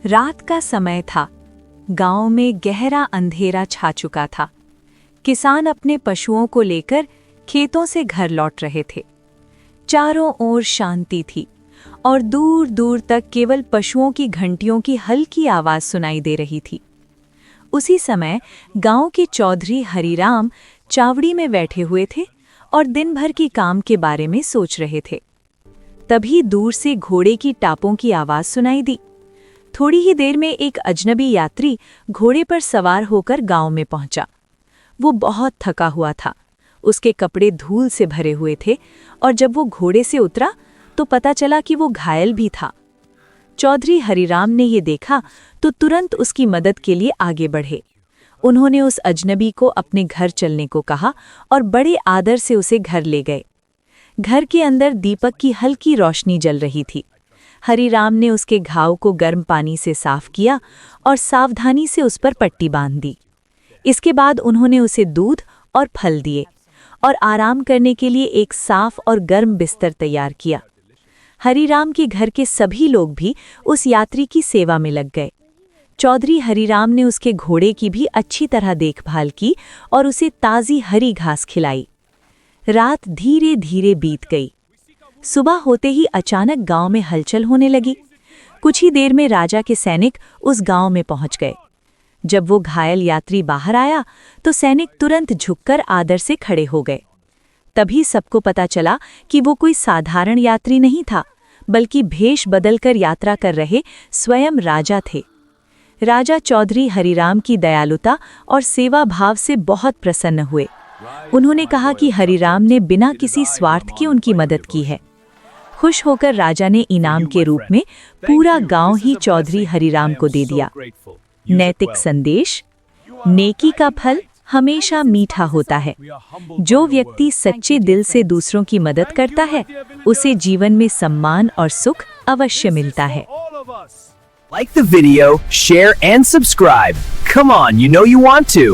रात का समय था। गांव में गहरा अंधेरा छा चुका था। किसान अपने पशुओं को लेकर खेतों से घर लौट रहे थे। चारों ओर शांति थी और दूर दूर तक केवल पशुओं की घंटियों की हल्की आवाज सुनाई दे रही थी। उसी समय गांव के चौधरी हरिराम चावड़ी में बैठे हुए थे और दिन भर के काम के बारे में सोच रहे थे। तभी दूर से घोड़े की टापों की आवाज सुनाई दी। थोड़ी ही देर में एक अजनबी यात्री घोड़े पर सवार होकर गांव में पहुंचा। वो बहुत थका हुआ था। उसके कपड़े धूल से भरे हुए थे और जब वो घोड़े से उतरा तो पता चला कि वो घायल भी था। चौधरी हरिराम ने ये देखा तो तुरंत उसकी मदद के लिए आगे बढ़े। उन्होंने उस अजनबी को अपने घर चलने को कहा और बड़े आदर से उसे घर ले गए। घर के अंदर दीपक की हल्की रोशनी जल रही थी। हरिराम ने उसके घाव को गर्म पानी से साफ किया और सावधानी से उस पर पट्टी बांध दी। इसके बाद उन्होंने उसे दूध और फल दिए और आराम करने के लिए एक साफ और गर्म बिस्तर तैयार किया। हरिराम के घर के सभी लोग भी उस यात्री की सेवा में लग गए। चौधरी हरिराम ने उसके घोड़े की भी अच्छी तरह देखभाल की और उसे ताज़ी हरी घास खिलाई। रात धीरे धीरे बीत गई। सुबह होते ही अचानक गांव में हलचल होने लगी। कुछ ही देर में राजा के सैनिक उस गांव में पहुंच गए। जब वो घायल यात्री बाहर आया तो सैनिक तुरंत झुककर आदर से खड़े हो गए। तभी सबको पता चला कि वो कोई साधारण यात्री नहीं था, बल्कि भेष बदलकर यात्रा कर रहे स्वयं राजा थे। राजा चौधरी हरिराम की दयालुता और सेवा भाव से बहुत प्रसन्न हुए। उन्होंने कहा कि हरिराम ने बिना किसी स्वार्थ के उनकी मदद की है। खुश होकर राजा ने इनाम के रूप में पूरा गांव ही चौधरी हरिराम को दे दिया। नैतिक संदेश: नेकी का फल हमेशा मीठा होता है। जो व्यक्ति सच्चे दिल से दूसरों की मदद करता है, उसे जीवन में सम्मान और सुख अवश्य मिलता है। Like the video, share and subscribe. Come on, you know you want to.